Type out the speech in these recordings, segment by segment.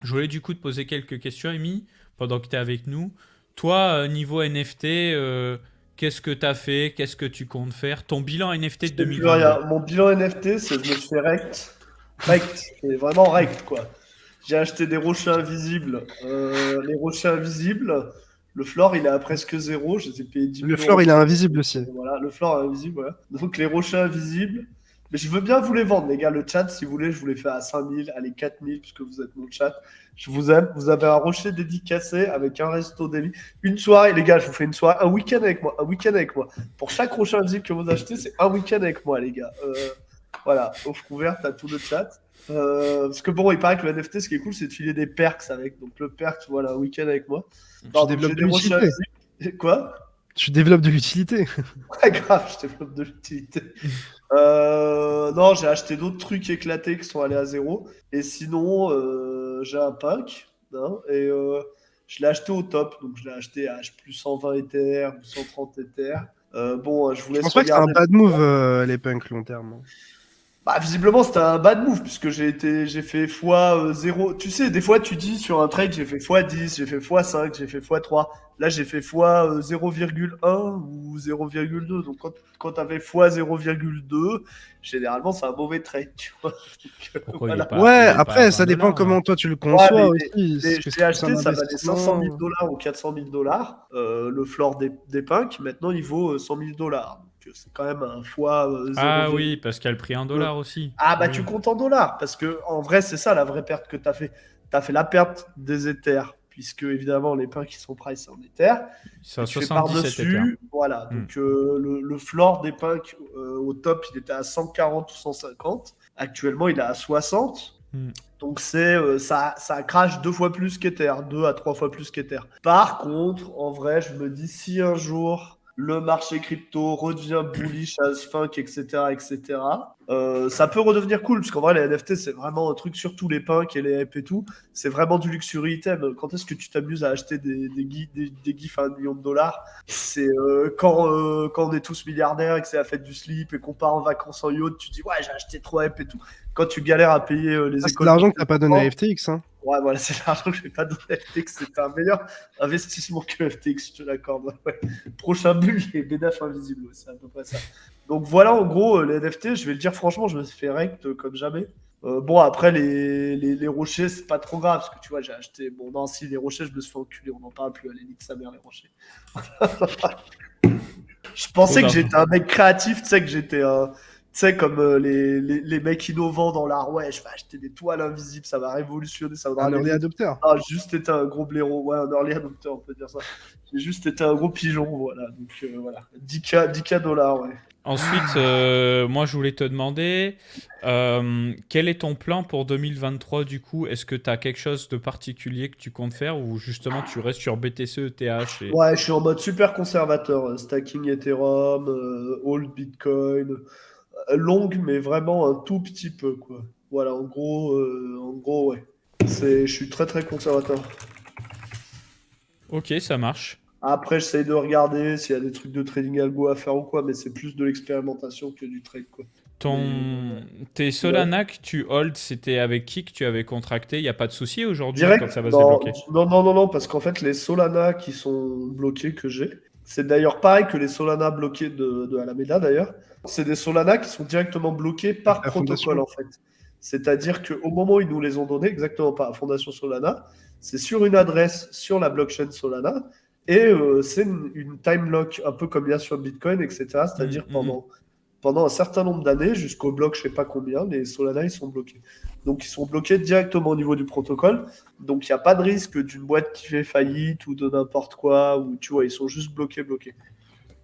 Je voulais du coup te poser quelques questions, Amy, pendant que tu es avec nous. Toi, niveau NFT, qu'est-ce que tu as fait? Qu'est-ce que tu comptes faire? Ton bilan NFT Je de fais plus rien. 2022. Mon bilan NFT, c'est je me suis fait rect. Rect. C'est vraiment rect, quoi. J'ai acheté des rochers invisibles. Les rochers invisibles, le floor, il est à presque zéro. Je les ai payés 10 Le 000 floor, euros. il est invisible aussi. Voilà, le floor est invisible, voilà. Donc les rochers invisibles. Mais je veux bien vous les vendre, les gars. Le chat, si vous voulez, je vous les fais à 5 000, allez, 4 000, puisque vous êtes mon chat. Je vous aime. Vous avez un rocher dédicacé avec un resto daily. Une soirée, les gars, je vous fais une soirée, un week-end avec moi. Un week-end avec moi. Pour chaque rocher invisible que vous achetez, c'est un week-end avec moi, les gars. Voilà, offre ouverte à tout le chat. Parce que bon, il paraît que le NFT, ce qui est cool, c'est de filer des perks avec. Donc le perk, voilà, un week-end avec moi. Tu Non, donc j'ai développes de des rochers l'utilité. invisibles. Quoi? Tu développes de l'utilité. Pas grave, je développe de l'utilité. Non, j'ai acheté d'autres trucs éclatés qui sont allés à zéro. Et sinon, j'ai un pack. Hein, et je l'ai acheté au top. Donc je l'ai acheté à H plus 120 Ether ou 130 Ether. Bon, je vous Je laisse pense pas que c'est un regarder. bad move, les punks long terme. Bah, visiblement, c'était un bad move puisque j'ai fait x 0. Tu sais, des fois, tu dis sur un trade, j'ai fait x 10, j'ai fait x 5, j'ai fait x 3. Là, j'ai fait x 0,1 ou 0,2. Donc, quand tu avais x 0,2, généralement, c'est un mauvais trade, tu vois. Donc, Pourquoi voilà. Ouais, il est pas à après, ça 20 dépend dollars là? comment toi tu le Ouais, conçois aussi. Est-ce que je c'est l'ai plus un acheté, ça valait 500 000 investissement? dollars ou 400 000 dollars. Le floor des punks, maintenant, il vaut 100 000 dollars. Donc, c'est quand même un fois Ah 0,2. oui, parce qu'il y a le prix en dollars aussi. Ah bah tu Oui. comptes en dollars, parce que en vrai c'est ça la vraie perte que tu as fait. Tu as fait la perte des Ethers, puisque évidemment les pains qui sont price en Ethers, C'est et à tu fais 77 Ether. par-dessus, voilà, Hmm. donc le floor des pains au top il était à 140 ou 150, actuellement il est à 60, Hmm. donc ça crache 2 fois plus qu'Ether, 2 à 3 fois plus qu'Ether. Par contre, en vrai, je me dis si un jour le marché crypto redevient bullish as fuck, etc., etc., ça peut redevenir cool, parce qu'en vrai, les NFT, c'est vraiment un truc, surtout les punks et les hype et tout, c'est vraiment du luxury item. Quand est-ce que tu t'amuses à acheter des gifs à 1 million de dollars? C'est quand on est tous milliardaires et que c'est la fête du slip et qu'on part en vacances en yacht, tu dis ouais, j'ai acheté trop hype et tout. Quand tu galères à payer les Ah, c'est de écoles de l'argent que tes t'as pas donné à enfants, FTX, hein. ouais, voilà, c'est l'argent que je vais pas donner à FTX. C'était un meilleur investissement que FTX, je te l'accorde. Ouais. Prochain bulle, les bénéfices invisibles, ouais, c'est à peu près ça. Donc voilà, en gros, les NFT, je vais le dire franchement, je me suis fait rect comme jamais. Bon, après, les rochers, c'est pas trop grave, parce que tu vois, j'ai acheté. Bon, non, si, les rochers, je me suis fait enculer, on n'en parle plus. Allez, nique sa mère, les rochers. Je Trop pensais que d'argent. j'étais un mec créatif, tu sais, que j'étais un. Tu sais, comme les mecs innovants dans l'art, ouais, je vais acheter des toiles invisibles, ça va révolutionner, ça va Un aller early vite. adopter. Ah, j'ai juste été un gros blaireau, ouais, un early adopter, on peut dire ça. J'ai juste été un gros pigeon, voilà. Donc voilà, 10K dollars, ouais. Ensuite, moi je voulais te demander, quel est ton plan pour 2023 du coup? Est-ce que tu as quelque chose de particulier que tu comptes faire ou justement tu restes sur BTC, ETH et... Ouais, je suis en mode super conservateur, stacking Ethereum, hold Bitcoin, long, mais vraiment un tout petit peu, quoi. Voilà, en gros, ouais. Je suis très très conservateur. Ok, ça marche. Après, j'essaye de regarder s'il y a des trucs de trading algo à faire ou quoi, mais c'est plus de l'expérimentation que du trade, quoi. Mais Tes ouais. Solana que tu hold, c'était avec qui que tu avais contracté? Il n'y a pas de souci aujourd'hui quand Direct? ça va se Non, débloquer? non, non, non, non, parce qu'en fait, les Solana qui sont bloqués que j'ai, c'est d'ailleurs pareil que les Solana bloqués de Alameda d'ailleurs, c'est des Solana qui sont directement bloqués Avec par la protocole fondation. en fait. C'est-à-dire qu'au moment où ils nous les ont donnés, exactement par la Fondation Solana, c'est sur une adresse sur la blockchain Solana et c'est une time lock, un peu comme il y a sur Bitcoin, etc. Hmm, C'est-à-dire hmm, hmm. pendant un certain nombre d'années, jusqu'au bloc, je sais pas combien, les Solana, ils sont bloqués. Donc, ils sont bloqués directement au niveau du protocole. Donc, il n'y a pas de risque d'une boîte qui fait faillite ou de n'importe quoi, ou tu vois, ils sont juste bloqués.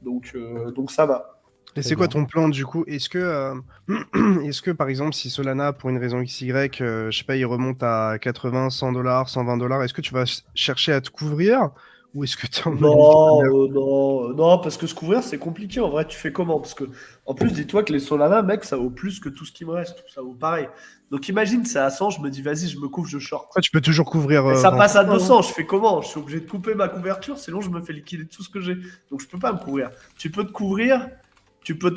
Donc ça va. Et Très c'est quoi bien. ton plan du coup? Est-ce que par exemple, si Solana, pour une raison XY, je sais pas, il remonte à 80, 100 dollars, 120 dollars, est-ce que tu vas chercher à te couvrir ou est-ce que tu es en mode nique sa mère? Non, parce que se couvrir, c'est compliqué. En vrai, tu fais comment? Parce que, en plus, dis-toi que les Solana, mec, ça vaut plus que tout ce qui me reste. Ça vaut pareil. Donc, imagine, c'est à 100, je me dis, vas-y, je me couvre, je short. Ouais, tu peux toujours couvrir Et ça 20 passe à fois, hein. 200, je fais comment? Je suis obligé de couper ma couverture, sinon je me fais liquider tout ce que j'ai. Donc je peux pas me couvrir. Tu peux te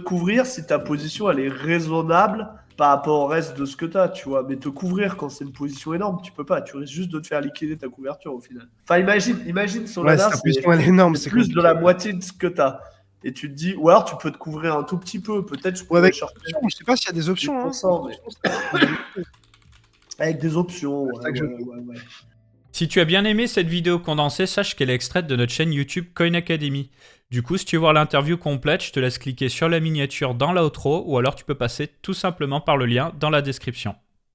couvrir si ta position elle est raisonnable par rapport au reste de ce que t'as, tu vois. Mais te couvrir quand c'est une position énorme, tu peux pas. Tu risques juste de te faire liquider ta couverture au final. Enfin, imagine Ouais, Solana, si ta position elle est énorme, c'est plus de compliqué. la moitié de ce que t'as. Et tu te dis, ou alors tu peux te couvrir un tout petit peu. Peut-être je Ou pourrais avec shorter je sais pas s'il y a des options. Hein. 10%, mais avec des options. C'est ça que je veux. Ouais. Si tu as bien aimé cette vidéo condensée, sache qu'elle est extraite de notre chaîne YouTube Coin Academy. Du coup, si tu veux voir l'interview complète, je te laisse cliquer sur la miniature dans l'outro ou alors tu peux passer tout simplement par le lien dans la description.